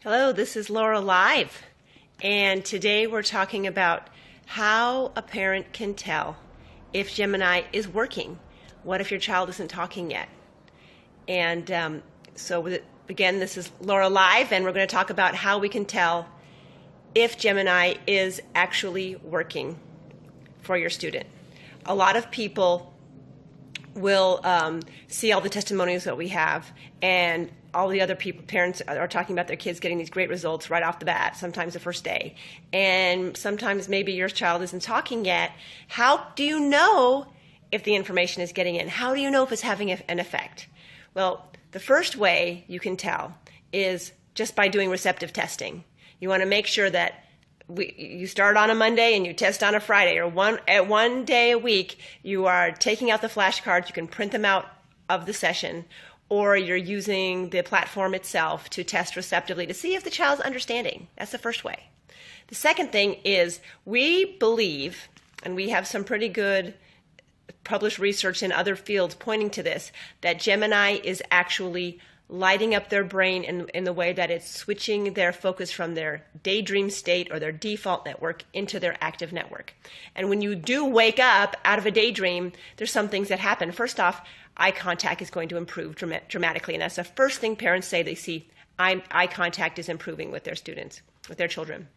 Hello, this is Laura Live, and today we're talking about how a parent can tell if Gemini is working. What if your child isn't talking yet? And again, this is Laura Live, and we're going to talk about how we can tell if Gemini is actually working for your student. A lot of people will see all the testimonials that we have, and all the other parents are talking about their kids getting these great results right off the bat, sometimes the first day. And sometimes maybe your child isn't talking yet. How do you know if the information is getting in? How do you know if it's having an effect? Well, the first way you can tell is just by doing receptive testing. You want to make sure that you start on a Monday and you test on a Friday, or one day a week you are taking out the flashcards. You can print them out of the session, or you're using the platform itself to test receptively to see if the child's understanding. That's the first way. The second thing is we believe, and we have some pretty good published research in other fields pointing to this, that Gemini is actually lighting up their brain in the way that it's switching their focus from their daydream state or their default network into their active network. And when you do wake up out of a daydream, there's some things that happen. First off, eye contact is going to improve dramatically. And that's the first thing parents say. They see eye contact is improving with their students, with their children.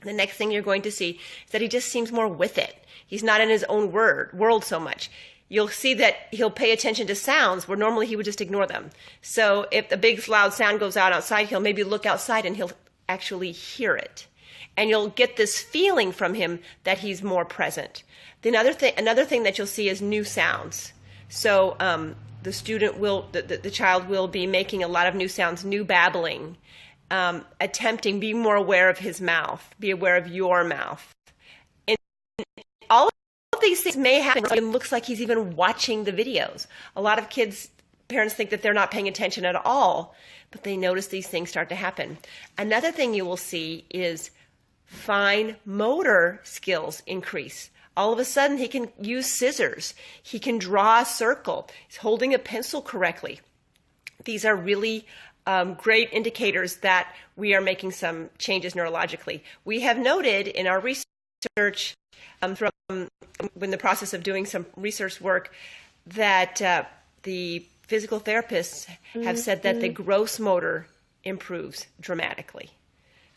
The next thing you're going to see is that he just seems more with it. He's not in his own world so much. You'll see that he'll pay attention to sounds where normally he would just ignore them. So if the big loud sound goes out outside, he'll maybe look outside and he'll actually hear it. And you'll get this feeling from him that he's more present. Another thing that you'll see is new sounds. So the child will be making a lot of new sounds, new babbling, be more aware of his mouth, be aware of your mouth. And all of these things may happen. It looks like he's even watching the videos. A lot of parents think that they're not paying attention at all, but they notice these things start to happen. Another thing you will see is fine motor skills increase. All of a sudden, he can use scissors. He can draw a circle. He's holding a pencil correctly. These are really great indicators that we are making some changes neurologically. We have noted in our research from in the process of doing some research work that the physical therapists have said that the gross motor improves dramatically.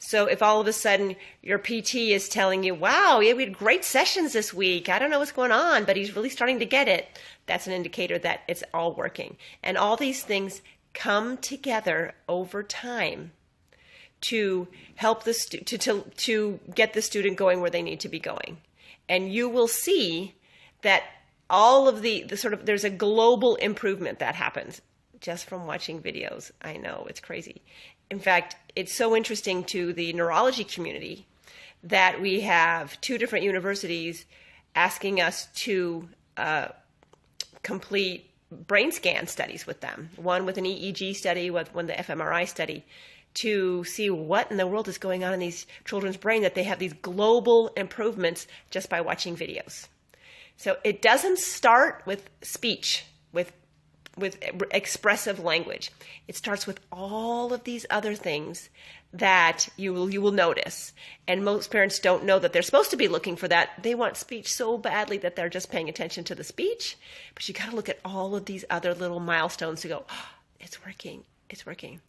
So if all of a sudden your PT is telling you, wow, yeah, we had great sessions this week, I don't know what's going on, but he's really starting to get it, that's an indicator that it's all working. And all these things come together over time to help to get the student going where they need to be going. And you will see that all of there's a global improvement that happens just from watching videos. I know, it's crazy. In fact, it's so interesting to the neurology community that we have two different universities asking us to complete brain scan studies with them, one with an EEG study, one the fMRI study, to see what in the world is going on in these children's brain, that they have these global improvements just by watching videos. So it doesn't start with speech, with expressive language. It starts with all of these other things that you will notice. And most parents don't know that they're supposed to be looking for that. They want speech so badly that they're just paying attention to the speech. But you got to look at all of these other little milestones to go, oh, it's working, it's working.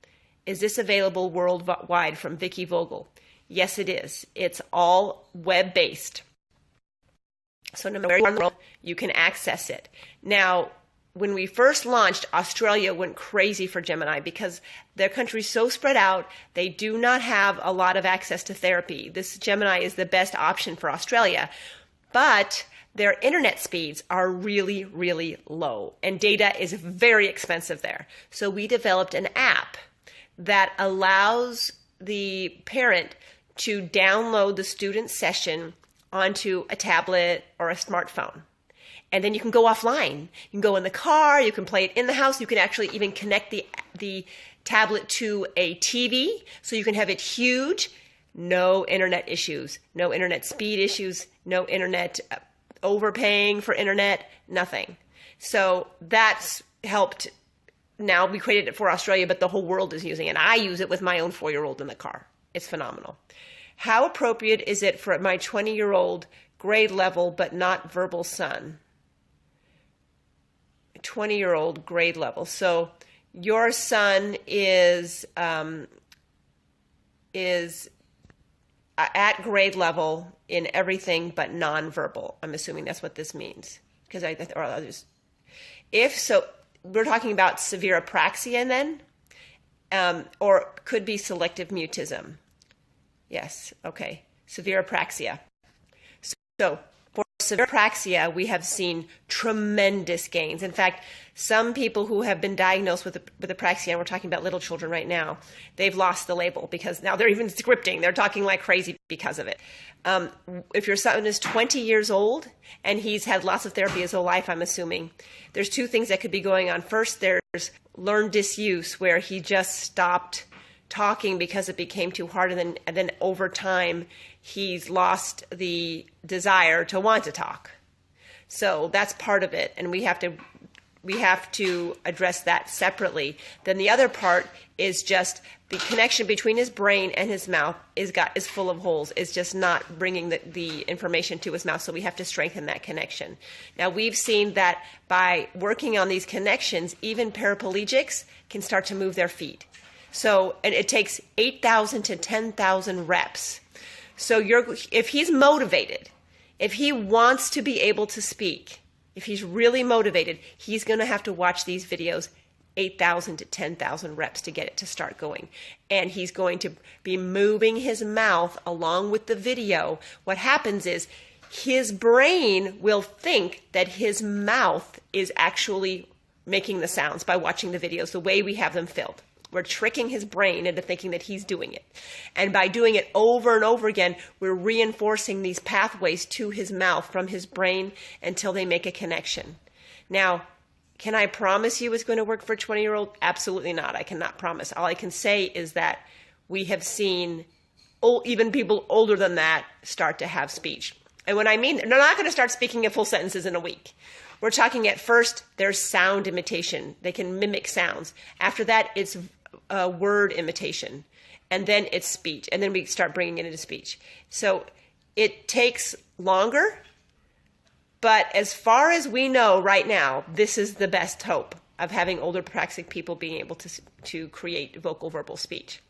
Is this available worldwide from Vicki Vogel? Yes, it is. It's all web-based. So no matter where in the world, you can access it. Now, when we first launched, Australia went crazy for Gemini because their country's so spread out. They do not have a lot of access to therapy. This Gemini is the best option for Australia, but their internet speeds are really, really low, and data is very expensive there. So we developed an app that allows the parent to download the student session onto a tablet or a smartphone. And then you can go offline. You can go in the car, you can play it in the house, you can actually even connect the tablet to a TV, so you can have it huge, no internet issues, no internet speed issues, no internet overpaying for internet, nothing. So that's helped now we created it for Australia, but the whole world is using it. I use it with my own 4-year-old in the car. It's phenomenal. How appropriate is it for my 20-year-old grade level but not verbal son? 20-year-old grade level. So your son is at grade level in everything but nonverbal. I'm assuming that's what this means. Because if so, we're talking about severe apraxia then, or could be selective mutism. Yes, okay, severe apraxia. So for severe apraxia, we have seen tremendous gains. In fact, some people who have been diagnosed with apraxia, and we're talking about little children right now, they've lost the label because now they're even scripting. They're talking like crazy because of it. If your son is 20 years old and he's had lots of therapy his whole life, I'm assuming, there's two things that could be going on. First, there's learned disuse, where he just stopped talking because it became too hard, and then over time he's lost the desire to want to talk. So that's part of it, and we have to address that separately. Then the other part is just the connection between his brain and his mouth is full of holes. It's just not bringing the information to his mouth, so we have to strengthen that connection. Now, we've seen that by working on these connections, even paraplegics can start to move their feet. So, and it takes 8,000 to 10,000 reps. So if he's motivated, if he wants to be able to speak, if he's really motivated, he's going to have to watch these videos 8,000 to 10,000 reps to get it to start going. And he's going to be moving his mouth along with the video. What happens is his brain will think that his mouth is actually making the sounds by watching the videos the way we have them filled. We're tricking his brain into thinking that he's doing it. And by doing it over and over again, we're reinforcing these pathways to his mouth from his brain until they make a connection. Now, can I promise you it's going to work for a 20-year-old? Absolutely not. I cannot promise. All I can say is that we have seen even people older than that start to have speech. And when I mean, they're not going to start speaking in full sentences in a week. We're talking at first, there's sound imitation. They can mimic sounds. After that, it's word imitation. And then it's speech. And then we start bringing it into speech. So it takes longer. But as far as we know right now, this is the best hope of having older praxic people being able to create vocal verbal speech.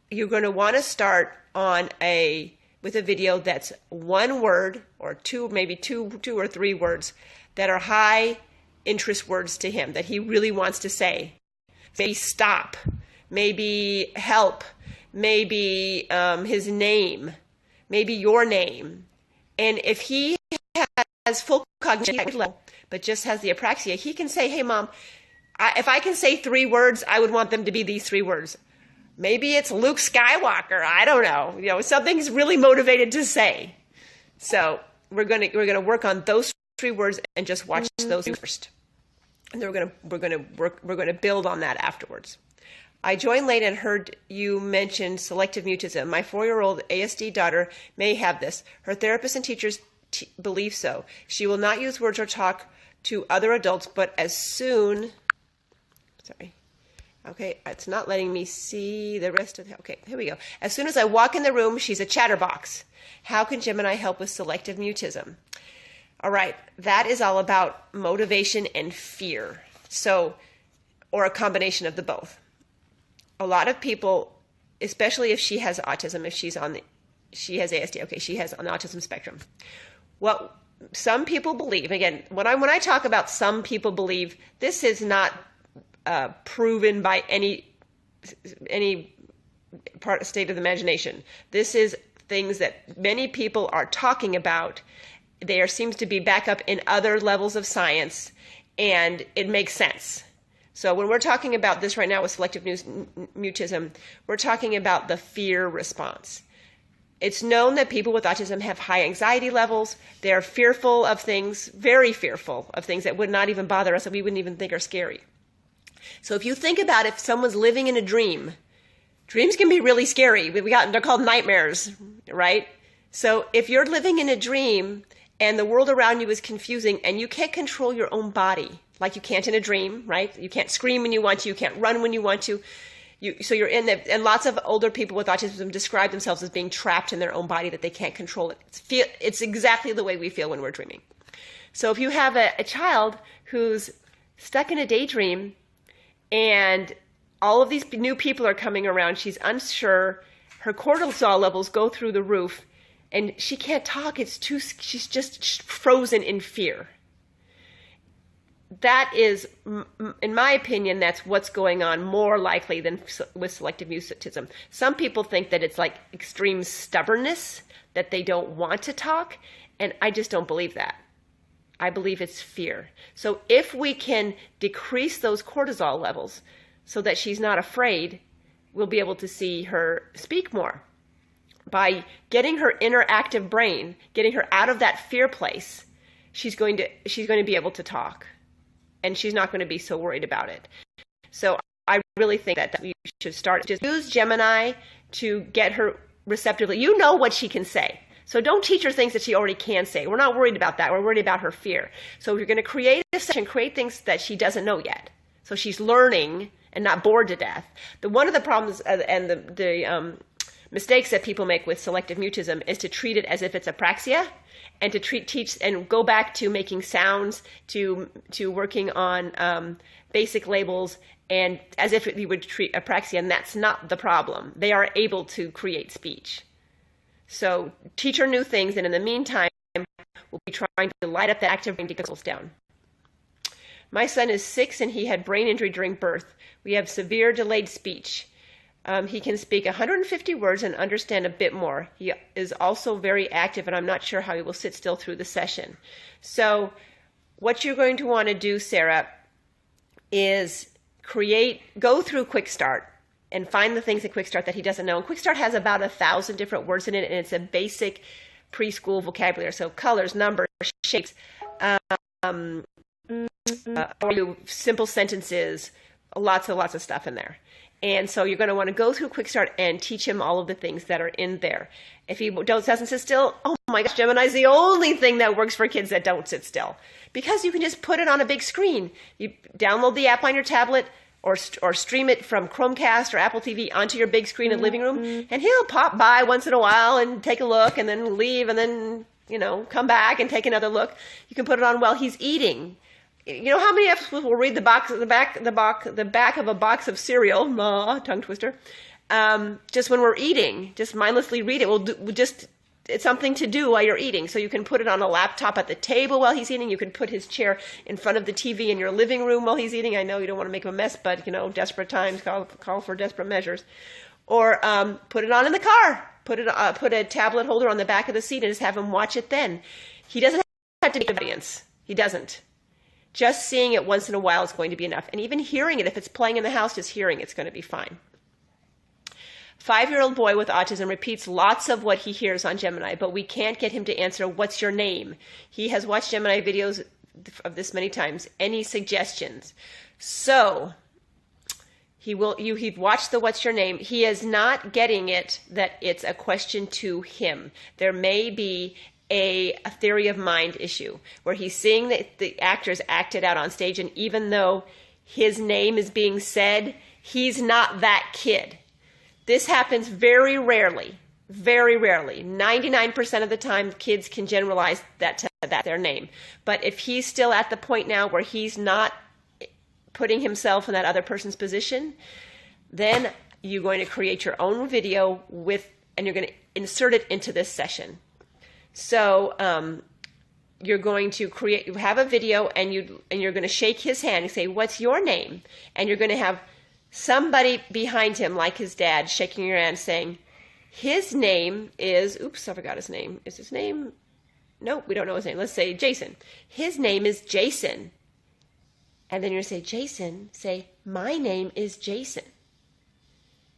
You're going to want to start with a video that's one word or two, maybe two or three words that are high interest words to him that he really wants to say. Maybe stop, maybe help, maybe his name, maybe your name. And if he has full cognition level, but just has the apraxia, he can say, hey, Mom, if I can say 3 words, I would want them to be these 3 words. Maybe it's Luke Skywalker. I don't know. Something he's really motivated to say. So we're going to work on those 3 words and just watch those first. And then we're going to build on that afterwards. I joined late and heard you mention selective mutism. My 4-year-old ASD daughter may have this. Her therapist and teachers believe so. She will not use words or talk to other adults, but as soon... Sorry. Okay, it's not letting me see the rest of the... Okay, here we go. As soon as I walk in the room, she's a chatterbox. How can Gemini help with selective mutism? All right, that is all about motivation and fear. So, or a combination of the both. A lot of people, especially if she has autism, if she has ASD, okay, she has on the autism spectrum. What some people believe, again, when I talk about some people believe, this is not proven by any state of the imagination. This is things that many people are talking about. There seems to be backup in other levels of science, and it makes sense. So when we're talking about this right now with selective mutism, we're talking about the fear response. It's known that people with autism have high anxiety levels. They're fearful of things, very fearful of things that would not even bother us, that we wouldn't even think are scary. So if you think about if someone's living in a dream, dreams can be really scary. They're called nightmares, right? So if you're living in a dream and the world around you is confusing, and you can't control your own body like you can't in a dream, right? You can't scream when you want to, you can't run when you want to. So you're in there, and lots of older people with autism describe themselves as being trapped in their own body, that they can't control it. It's exactly the way we feel when we're dreaming. So if you have a child who's stuck in a daydream and all of these new people are coming around, she's unsure, her cortisol levels go through the roof, and she can't talk, she's just frozen in fear. That is, in my opinion, that's what's going on more likely than with selective mutism. Some people think that it's like extreme stubbornness, that they don't want to talk, and I just don't believe that. I believe it's fear. So if we can decrease those cortisol levels so that she's not afraid, we'll be able to see her speak more. By getting her inner active brain, getting her out of that fear place, she's going to be able to talk. And she's not going to be so worried about it. So I really think that we should start just use Gemini to get her receptively. You know what she can say. So don't teach her things that she already can say. We're not worried about that. We're worried about her fear. So if you're going to create a session, create things that she doesn't know yet. So she's learning and not bored to death. One of the problems and the mistakes that people make with selective mutism is to treat it as if it's apraxia, and to teach and go back to making sounds, to working on basic labels, and as if you would treat apraxia, and that's not the problem. They are able to create speech. So teach her new things, and in the meantime, we'll be trying to light up that active brain to get those down. My son is 6, and he had brain injury during birth. We have severe delayed speech. He can speak 150 words and understand a bit more. He is also very active, and I'm not sure how he will sit still through the session. So what you're going to want to do, Sarah, is go through Quick Start and find the things in Quick Start that he doesn't know. And Quick Start has about 1,000 different words in it, and it's a basic preschool vocabulary. So colors, numbers, shapes, simple sentences, lots of stuff in there. And so you're going to want to go through Quick Start and teach him all of the things that are in there. If he doesn't sit still, oh my gosh, Gemini is the only thing that works for kids that don't sit still. Because you can just put it on a big screen. You download the app on your tablet or stream it from Chromecast or Apple TV onto your big screen in the living room, and he'll pop by once in a while and take a look and then leave and then, come back and take another look. You can put it on while he's eating. You know how many of us will read the back of a box of cereal, tongue twister, just when we're eating, just mindlessly read it. It's something to do while you're eating. So you can put it on a laptop at the table while he's eating. You can put his chair in front of the TV in your living room while he's eating. I know you don't want to make a mess, but desperate times call for desperate measures. Or put it on in the car. Put a tablet holder on the back of the seat and just have him watch it then. He doesn't have to be an audience. He doesn't. Just seeing it once in a while is going to be enough. And even hearing it, if it's playing in the house, just hearing it's going to be fine. 5-year-old boy with autism repeats lots of what he hears on Gemini, but we can't get him to answer, "What's your name?" He has watched Gemini videos of this many times. Any suggestions? So he've watched the "What's your name?" He is not getting it that it's a question to him. There may be a theory of mind issue where he's seeing that the actors acted out on stage, and even though his name is being said, he's not that kid. This happens very rarely, very rarely. 99% of the time, kids can generalize that their name. But if he's still at the point now where he's not putting himself in that other person's position, then you're going to create your own video and you're going to insert it into this session. So you're going to have a video, and you're going to shake his hand and say, "What's your name?" And you're going to have somebody behind him, like his dad, shaking your hand saying, "His name is," oops, I forgot his name. Is his name? Nope, we don't know his name. Let's say Jason. "His name is Jason." And then you're going to say, "Jason," say, "My name is Jason."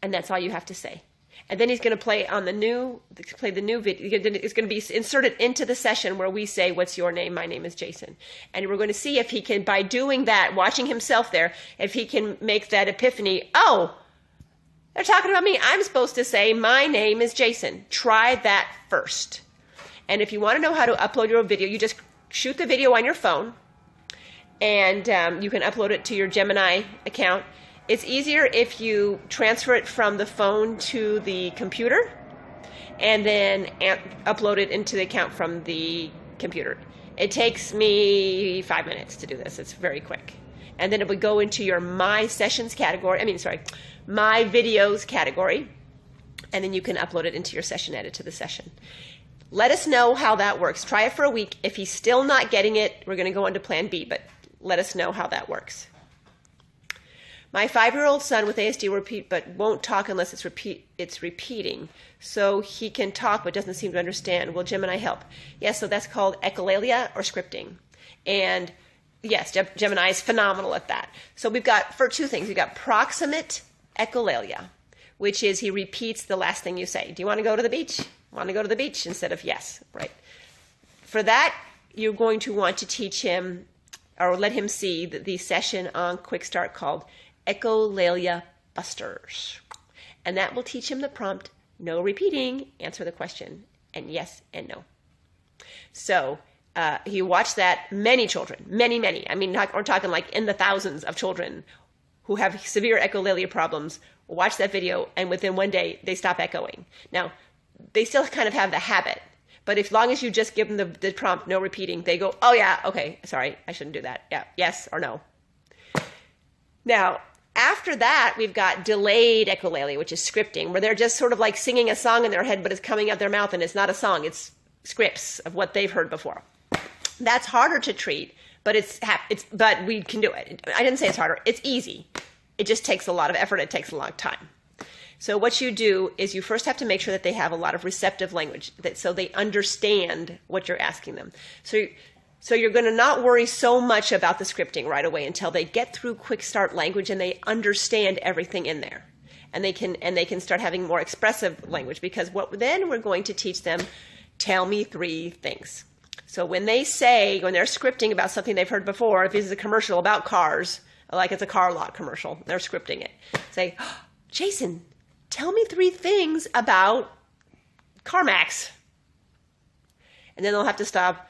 And that's all you have to say. And then he's going to play the new video. It's going to be inserted into the session where we say, "What's your name?" "My name is Jason." And we're going to see if he can, by doing that, watching himself there, if he can make that epiphany, "Oh, they're talking about me. I'm supposed to say, 'My name is Jason.'" Try that first. And if you want to know how to upload your video, you just shoot the video on your phone, and you can upload it to your Gemini account. It's easier if you transfer it from the phone to the computer and then upload it into the account from the computer. It takes me 5 minutes to do this. It's very quick. And then it would go into your My Sessions category, My Videos category, and then you can upload it into your session edit to the session. Let us know how that works. Try it for a week. If he's still not getting it, we're going to go on to plan B, but let us know how that works. My 5-year-old son with ASD will repeat but won't talk unless it's repeating. So he can talk but doesn't seem to understand. Will Gemini help? Yes, so that's called echolalia or scripting. And yes, Gemini is phenomenal at that. So we've got, for 2 things, we've got proximate echolalia, which is he repeats the last thing you say. Do you want to go to the beach? Want to go to the beach instead of yes, right? For that, you're going to want to teach him or let him see the session on Quick Start called Echolalia Busters. And that will teach him the prompt, no repeating, answer the question, and yes and no. So he watched that. Many children, many. I mean, we're talking like in the thousands of children who have severe echolalia problems watch that video, and within 1 day, they stop echoing. Now, they still kind of have the habit, but as long as you just give them the prompt, no repeating, they go, oh yeah, okay, sorry, I shouldn't do that. Yeah, yes or no. Now, after that, we've got delayed echolalia, which is scripting, where they're just sort of like singing a song in their head, but it's coming out their mouth, and it's not a song, it's scripts of what they've heard before. That's harder to treat, but but we can do it. I didn't say it's harder. It's easy. It just takes a lot of effort. It takes a long time. So what you do is you first have to make sure that they have a lot of receptive language, so they understand what you're asking them. So you're going to not worry so much about the scripting right away until they get through Quick Start language and they understand everything in there. And they can start having more expressive language, because then we're going to teach them, tell me 3 things. So when they're scripting about something they've heard before, if this is a commercial about cars, like it's a car lot commercial, they're scripting it. Say, oh, Jason, tell me 3 things about CarMax. And then they'll have to stop.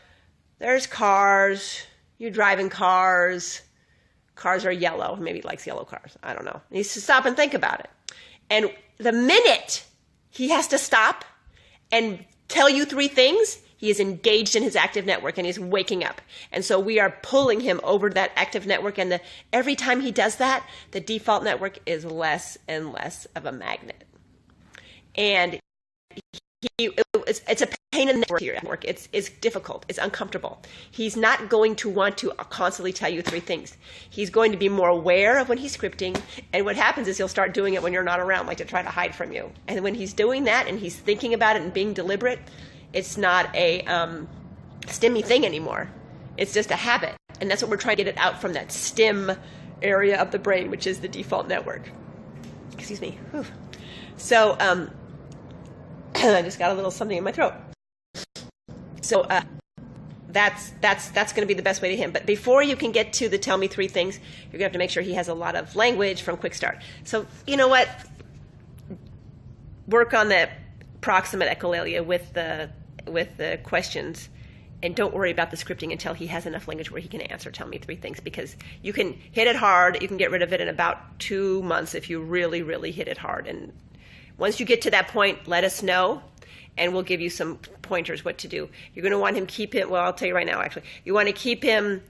There's cars. You're driving cars. Cars are yellow. Maybe he likes yellow cars. I don't know. He needs to stop and think about it. And the minute he has to stop and tell you 3 things, he is engaged in his active network and he's waking up. And so we are pulling him over to that active network. And every time he does that, the default network is less and less of a magnet. And it's a pain in the network. It's difficult. It's uncomfortable. He's not going to want to constantly tell you 3 things. He's going to be more aware of when he's scripting. And what happens is he'll start doing it when you're not around, like to try to hide from you. And when he's doing that and he's thinking about it and being deliberate, it's not a stimmy thing anymore. It's just a habit. And that's what we're trying to get it out from, that stim area of the brain, which is the default network. Excuse me. Whew. So I just got a little something in my throat. So that's going to be the best way to him. But before you can get to the tell me 3 things, you're going to have to make sure he has a lot of language from Quick Start. So you know what? Work on the proximate echolalia with the questions, and don't worry about the scripting until he has enough language where he can answer tell me 3 things, because you can hit it hard. You can get rid of it in about 2 months if you really, really hit it hard. And once you get to that point, let us know, and we'll give you some pointers what to do. You're going to want him I'll tell you right now, actually. You want to keep him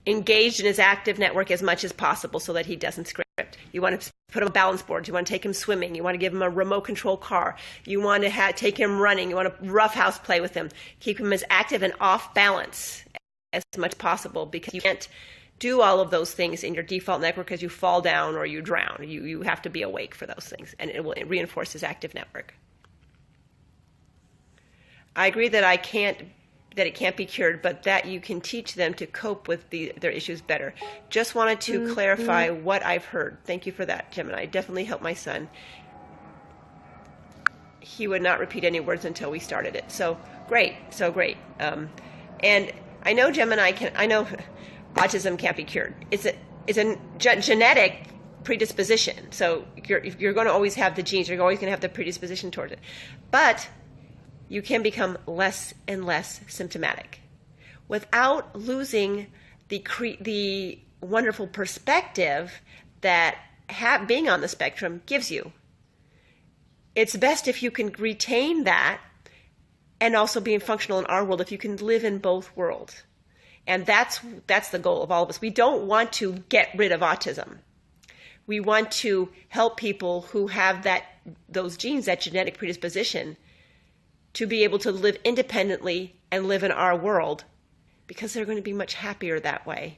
engaged in his active network as much as possible so that he doesn't script. You want to put him on balance boards. You want to take him swimming. You want to give him a remote control car. You want to take him running. You want to roughhouse play with him. Keep him as active and off balance as much as possible, because you can't do all of those things in your default network because you fall down or you drown. You have to be awake for those things, and it will reinforce his active network. I agree that it can't be cured, but that you can teach them to cope with their issues better. Just wanted to clarify what I've heard. Thank you for that, Gemini. Definitely helped my son. He would not repeat any words until we started it. So great. And I know I know autism can't be cured. It's a genetic predisposition. So you're going to always have the genes. You're always going to have the predisposition towards it. But you can become less and less symptomatic without losing the wonderful perspective that being on the spectrum gives you. It's best if you can retain that and also being functional in our world, if you can live in both worlds. And that's the goal of all of us. We don't want to get rid of autism. We want to help people who have those genes, that genetic predisposition, to be able to live independently and live in our world, because they're going to be much happier that way.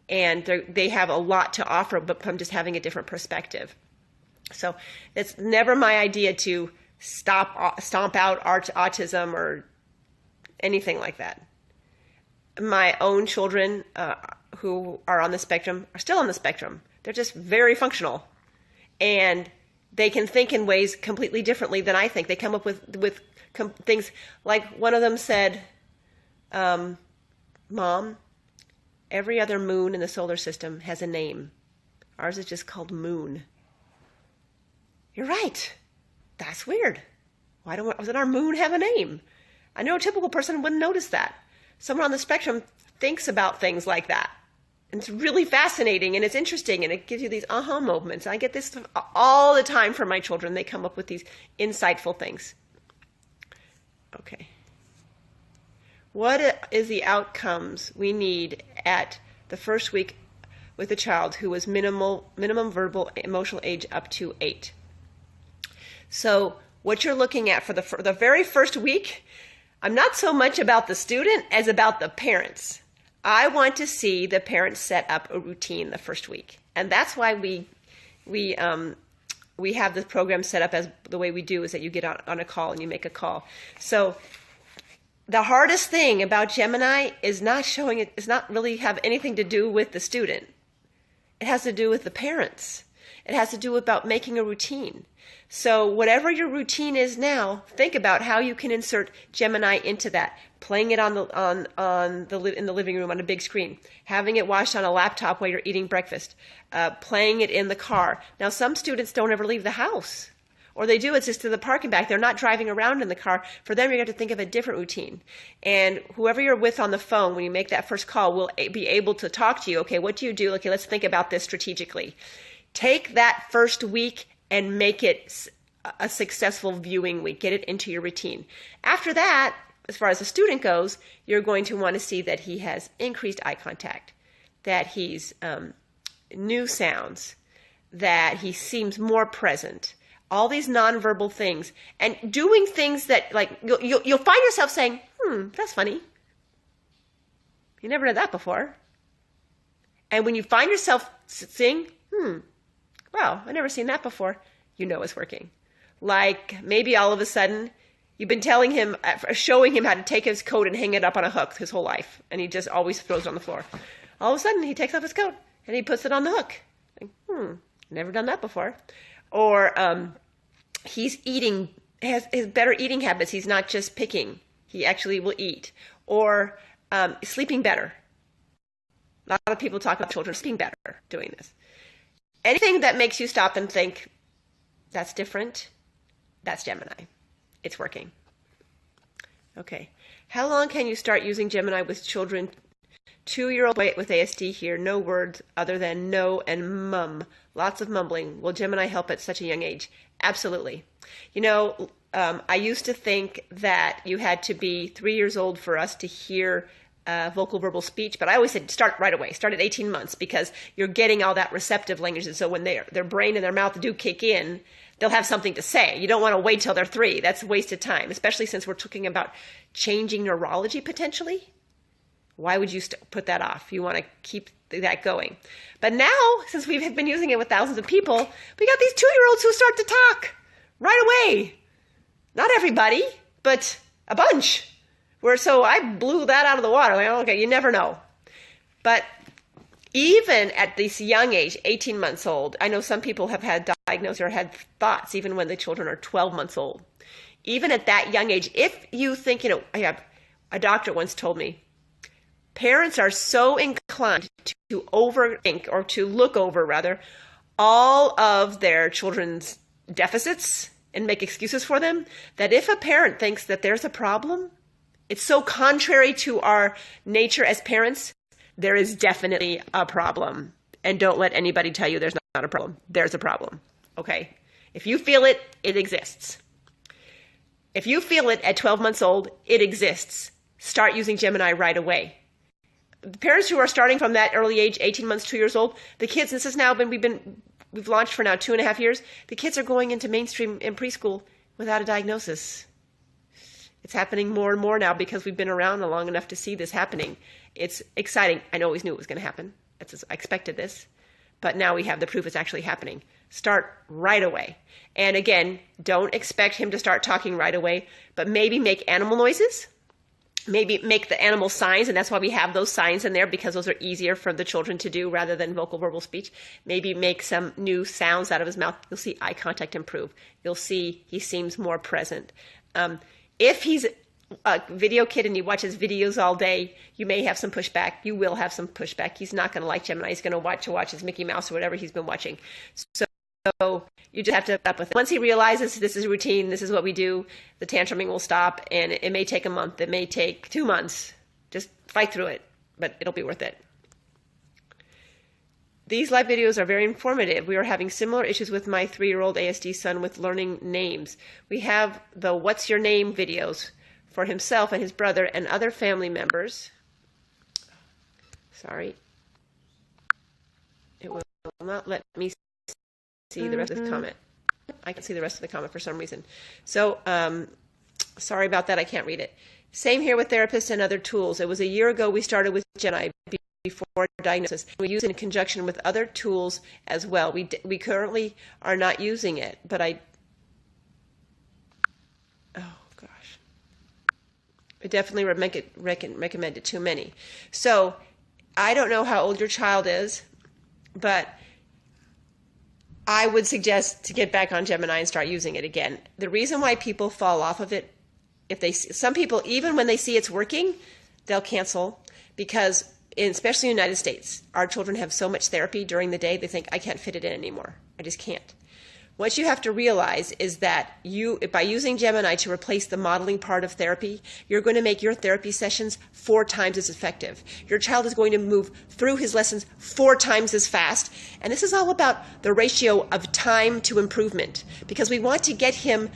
And they have a lot to offer, but from just having a different perspective. So it's never my idea to stomp out autism or anything like that. My own children who are on the spectrum are still on the spectrum. They're just very functional, and they can think in ways completely differently than I think. They come up with things like, one of them said, Mom, every other moon in the solar system has a name. Ours is just called Moon. You're right. That's weird. Why doesn't our moon have a name? I know a typical person wouldn't notice that. Someone on the spectrum thinks about things like that. And it's really fascinating, and it's interesting, and it gives you these aha moments. I get this all the time from my children. They come up with these insightful things. Okay. What is the outcomes we need at the first week with a child who was minimum verbal emotional age up to 8? So what you're looking at for the very first week, I'm not so much about the student as about the parents. I want to see the parents set up a routine the first week. And that's why we have this program set up as the way we do, is that you get on a call and you make a call. So the hardest thing about Gemini is not really have anything to do with the student. It has to do with the parents. It has to do about making a routine. So whatever your routine is now, think about how you can insert Gemini into that. Playing it in the living room on a big screen, having it watched on a laptop while you're eating breakfast, playing it in the car. Now, some students don't ever leave the house, or they do, it's just to the park and back. They're not driving around in the car. For them, you're going to think of a different routine. And whoever you're with on the phone, when you make that first call, will be able to talk to you. Okay, what do you do? Okay, let's think about this strategically. Take that first week and make it a successful viewing week. Get it into your routine. After that, as far as the student goes, you're going to want to see that he has increased eye contact, that he's new sounds, that he seems more present, all these nonverbal things, and doing things that, like, you'll find yourself saying, that's funny. You never did that before. And when you find yourself saying, wow, I've never seen that before, you know it's working. Like, maybe all of a sudden, you've been showing him how to take his coat and hang it up on a hook his whole life, and he just always throws it on the floor. All of a sudden, he takes off his coat and he puts it on the hook. Like, never done that before. Or has better eating habits. He's not just picking. He actually will eat. Or sleeping better. A lot of people talk about children sleeping better doing this. Anything that makes you stop and think, that's different, that's Gemini. It's working. Okay. How long can you start using Gemini with children? 2-year-old with ASD here, no words other than no and mum. Lots of mumbling. Will Gemini help at such a young age? Absolutely. You know, I used to think that you had to be 3 years old for us to hear vocal verbal speech, but I always said start right away. Start at 18 months, because you're getting all that receptive language. And so when their brain and their mouth do kick in, they'll have something to say. You don't want to wait till they're 3. That's a waste of time, especially since we're talking about changing neurology potentially. Why would you put that off? You want to keep that going. But now, since we've been using it with thousands of people, we got these 2-year-olds who start to talk right away. Not everybody, but a bunch. So I blew that out of the water. Like, okay, you never know. But even at this young age, 18 months old, I know some people have had diagnosed or had thoughts even when the children are 12 months old. Even at that young age, if you think, a doctor once told me, parents are so inclined to overthink, or to look over rather, all of their children's deficits and make excuses for them, that if a parent thinks that there's a problem, it's so contrary to our nature as parents, there is definitely a problem. And don't let anybody tell you there's not a problem. There's a problem. Okay? If you feel it, it exists. If you feel it at 12 months old, it exists. Start using Gemini right away. The parents who are starting from that early age, 18 months, 2 years old, the kids, this has now been, we've launched for now 2.5 years, the kids are going into mainstream and preschool without a diagnosis. It's happening more and more now because we've been around long enough to see this happening. It's exciting. I always knew it was going to happen. I expected this. But now we have the proof it's actually happening. Start right away. And again, don't expect him to start talking right away, but maybe make animal noises. Maybe make the animal signs, and that's why we have those signs in there, because those are easier for the children to do rather than vocal verbal speech. Maybe make some new sounds out of his mouth. You'll see eye contact improve. You'll see he seems more present. If he's a video kid and he watches videos all day, you may have some pushback. You will have some pushback. He's not going to like Gemini. He's going to watch his Mickey Mouse or whatever he's been watching. So you just have to put up with it. Once he realizes this is routine, this is what we do, the tantruming will stop, and it may take a month. It may take 2 months. Just fight through it, but it'll be worth it. These live videos are very informative. We are having similar issues with my 3-year-old ASD son with learning names. We have the What's Your Name videos for himself and his brother and other family members. Sorry. It will not let me see the rest of the comment. I can see the rest of the comment for some reason. So, sorry about that. I can't read it. Same here with therapists and other tools. It was a year ago we started with Gemini before diagnosis. We use it in conjunction with other tools as well. We currently are not using it, but I definitely recommend it to many. So I don't know how old your child is, but I would suggest to get back on Gemini and start using it again. The reason why people fall off of it, some people, even when they see it's working, they'll cancel because, especially in the United States, our children have so much therapy during the day, they think, I can't fit it in anymore. I just can't. What you have to realize is that by using Gemini to replace the modeling part of therapy, you're going to make your therapy sessions 4 times as effective. Your child is going to move through his lessons 4 times as fast. And this is all about the ratio of time to improvement, because we want to get him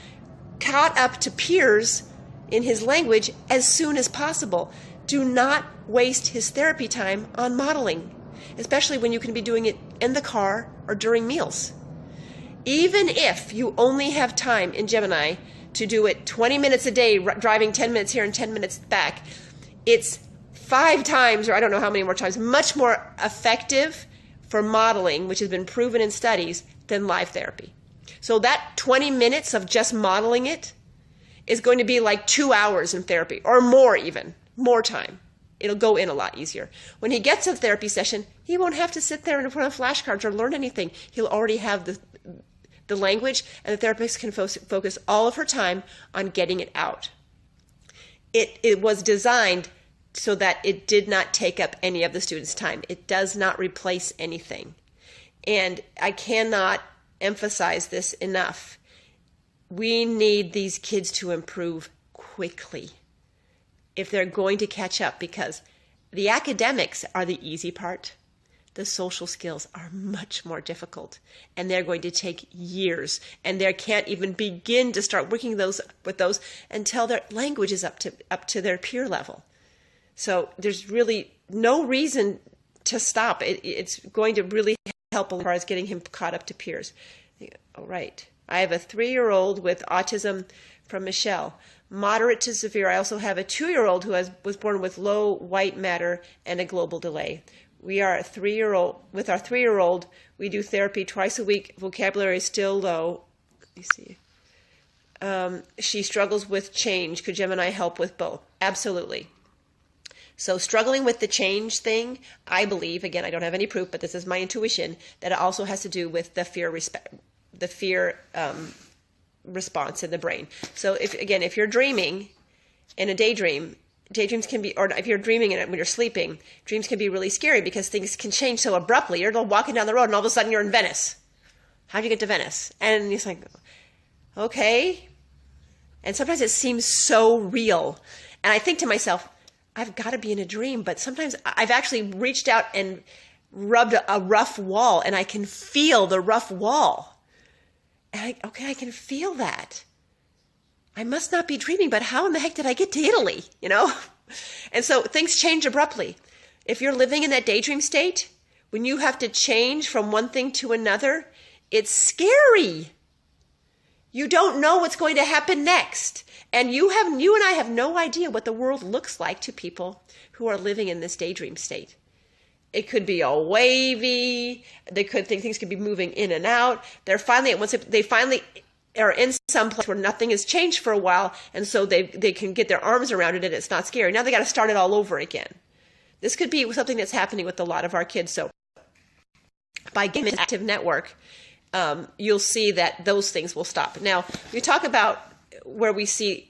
caught up to peers in his language as soon as possible. Do not waste his therapy time on modeling, especially when you can be doing it in the car or during meals. Even if you only have time in Gemini to do it 20 minutes a day, driving 10 minutes here and 10 minutes back, it's 5 times, or I don't know how many more times, much more effective for modeling, which has been proven in studies, than live therapy. So that 20 minutes of just modeling it is going to be like 2 hours in therapy, or more even, more time. It'll go in a lot easier. When he gets a therapy session, he won't have to sit there in front of flashcards or learn anything. He'll already have the language, and the therapist can focus all of her time on getting it out. It was designed so that it did not take up any of the student's time. It does not replace anything. And I cannot emphasize this enough. We need these kids to improve quickly if they're going to catch up, because the academics are the easy part. The social skills are much more difficult, and they're going to take years, and they can't even begin to start working with those until their language is up to their peer level. So there's really no reason to stop. It's going to really help as far as getting him caught up to peers. All right. I have a 3-year-old with autism from Michelle. Moderate to severe. I also have a 2-year-old who was born with low white matter and a global delay. We are with our 3-year-old, we do therapy twice a week. Vocabulary is still low. Let me see. She struggles with change. Could Gemini help with both? Absolutely. So struggling with the change thing, I believe, again, I don't have any proof, but this is my intuition, that it also has to do with the fear response in the brain. So if you're dreaming in a daydream, daydreams can be, or if you're dreaming in it when you're sleeping, dreams can be really scary because things can change so abruptly. You're walking down the road and all of a sudden you're in Venice. How'd you get to Venice? And it's like, okay. And sometimes it seems so real. And I think to myself, I've got to be in a dream. But sometimes I've actually reached out and rubbed a rough wall, and I can feel the rough wall. And I can feel that. I must not be dreaming, but how in the heck did I get to Italy, And so things change abruptly. If you're living in that daydream state, when you have to change from one thing to another, it's scary. You don't know what's going to happen next. And you and I have no idea what the world looks like to people who are living in this daydream state. It could be all wavy. Things could be moving in and out. They finally are in some place where nothing has changed for a while, and so they can get their arms around it and it's not scary. Now they got to start it all over again. This could be something that's happening with a lot of our kids. So by getting an active network, you'll see that those things will stop. Now, we talk about where we see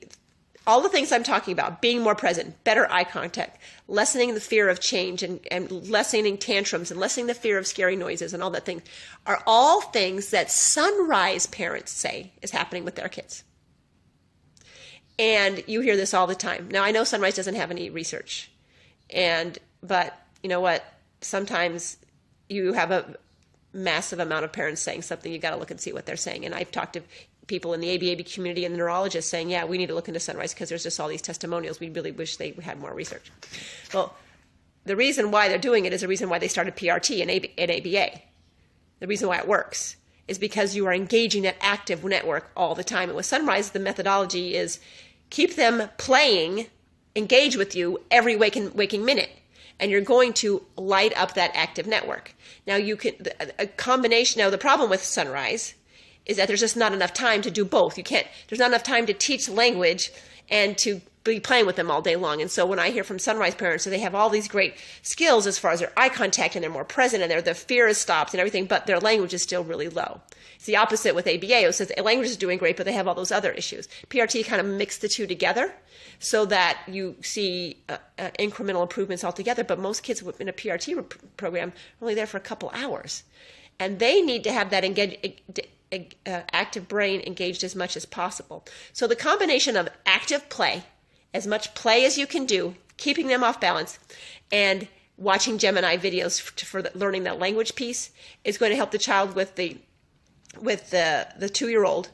all the things I'm talking about: being more present, better eye contact, lessening the fear of change, and lessening tantrums, and lessening the fear of scary noises, and all that thing are all things that sunrise parents say is happening with their kids. And you hear this all the time. Now, I know Sunrise doesn't have any research, but you know what? Sometimes you have a massive amount of parents saying something. You got to look and see what they're saying. And I've talked to people in the ABA community and the neurologists saying, yeah, we need to look into Sunrise because there's just all these testimonials. We really wish they had more research. Well, the reason why they're doing it is the reason why they started PRT and ABA. The reason why it works is because you are engaging that active network all the time. And with Sunrise, the methodology is keep them playing, engage with you every waking minute. And you're going to light up that active network. Now, a combination. Now, the problem with Sunrise is that there's just not enough time to do both. There's not enough time to teach language and to be playing with them all day long. And so when I hear from Sunrise parents that they have all these great skills as far as their eye contact and they're more present and the fear is stopped and everything, but their language is still really low. It's the opposite with ABA. It says language is doing great, but they have all those other issues. PRT kind of mixed the two together so that you see incremental improvements altogether. But most kids in a PRT program are only there for a couple hours. And they need to have that active brain engaged as much as possible. So the combination of active play, as much play as you can do, keeping them off balance, and watching Gemini videos for learning that language piece is going to help the child with the 2-year-old,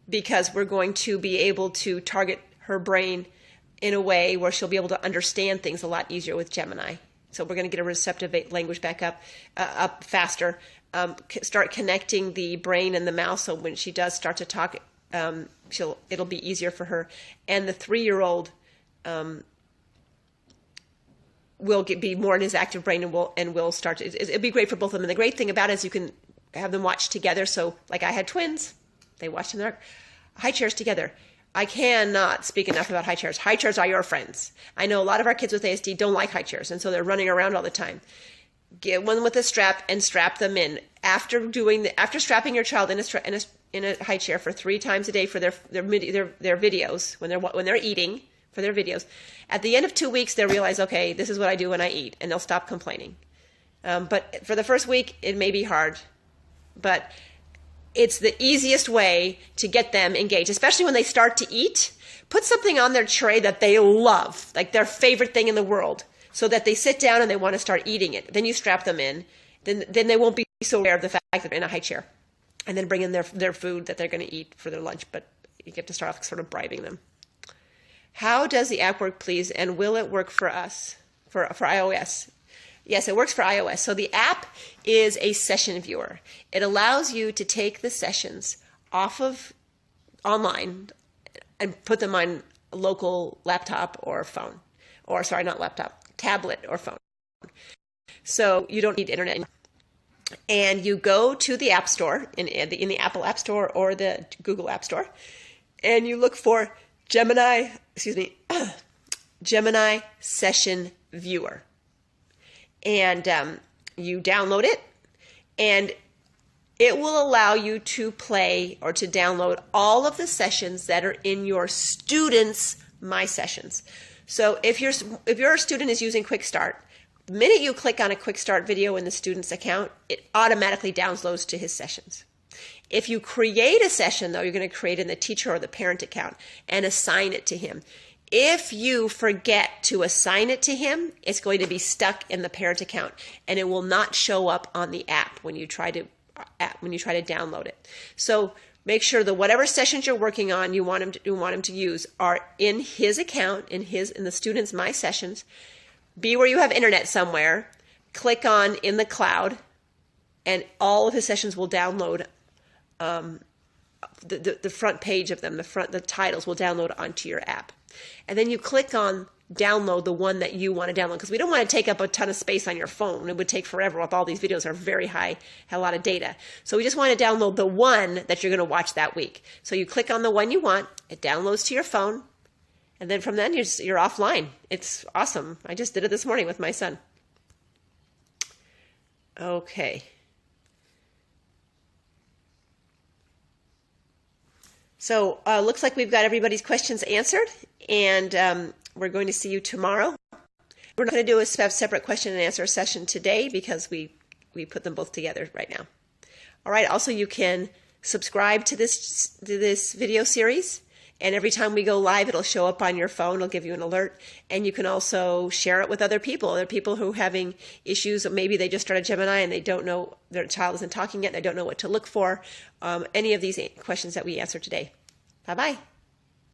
because we're going to be able to target her brain in a way where she'll be able to understand things a lot easier with Gemini. So we're going to get a receptive language back up faster. Start connecting the brain and the mouth, so when she does start to talk, it'll be easier for her. And the 3-year-old will be more in his active brain and will start to. It'll be great for both of them. And the great thing about it is you can have them watch together. So, like I had twins, they watched in their high chairs together. I cannot speak enough about high chairs. High chairs are your friends. I know a lot of our kids with ASD don't like high chairs, and so they're running around all the time. Get one with a strap and strap them in. After strapping your child in a high chair for 3 times a day for their videos when they're eating for their videos, at the end of 2 weeks they'll realize, okay, this is what I do when I eat, and they'll stop complaining. But for the first week it may be hard, but it's the easiest way to get them engaged, especially when they start to eat. Put something on their tray that they love, like their favorite thing in the world, so that they sit down and they want to start eating it. Then you strap them in. Then they won't be so aware of the fact that they're in a high chair. And then bring in their food that they're going to eat for their lunch. But you have to start off sort of bribing them. How does the app work, please? And will it work for us, for iOS? Yes, it works for iOS. So the app is a session viewer. It allows you to take the sessions off of online and put them on a local laptop or phone. Or, sorry, not laptop, tablet or phone. So you don't need internet. And you go to the App Store, in the Apple App Store or the Google App Store, and you look for Gemini Session Viewer. And you download it, and it will allow you to play or to download all of the sessions that are in your students' My Sessions. So if your student is using Quick Start, the minute you click on a Quick Start video in the student's account, it automatically downloads to his sessions. If you create a session, though, you're going to create it in the teacher or the parent account and assign it to him. If you forget to assign it to him, it's going to be stuck in the parent account and it will not show up on the app when you try to download it. So make sure that whatever sessions you're working on, you want him to use are in his account, in the student's My Sessions. Be where you have internet somewhere. Click on in the cloud, and all of his sessions will download. The front page of them, the titles will download onto your app. And then you click on download the one that you want to download, because we don't want to take up a ton of space on your phone. It would take forever if all these videos are very high, have a lot of data. So we just want to download the one that you're going to watch that week. So you click on the one you want, it downloads to your phone, and then from then you're offline. It's awesome. I just did it this morning with my son. Okay. So looks like we've got everybody's questions answered, and we're going to see you tomorrow. We're not going to do a separate question and answer session today because we put them both together right now. All right. Also, you can subscribe to this video series, and every time we go live, it'll show up on your phone. It'll give you an alert, and you can also share it with other people who are having issues. Maybe they just started Gemini and they don't know, their child isn't talking yet. They don't know what to look for. Any of these questions that we answered today. Bye-bye.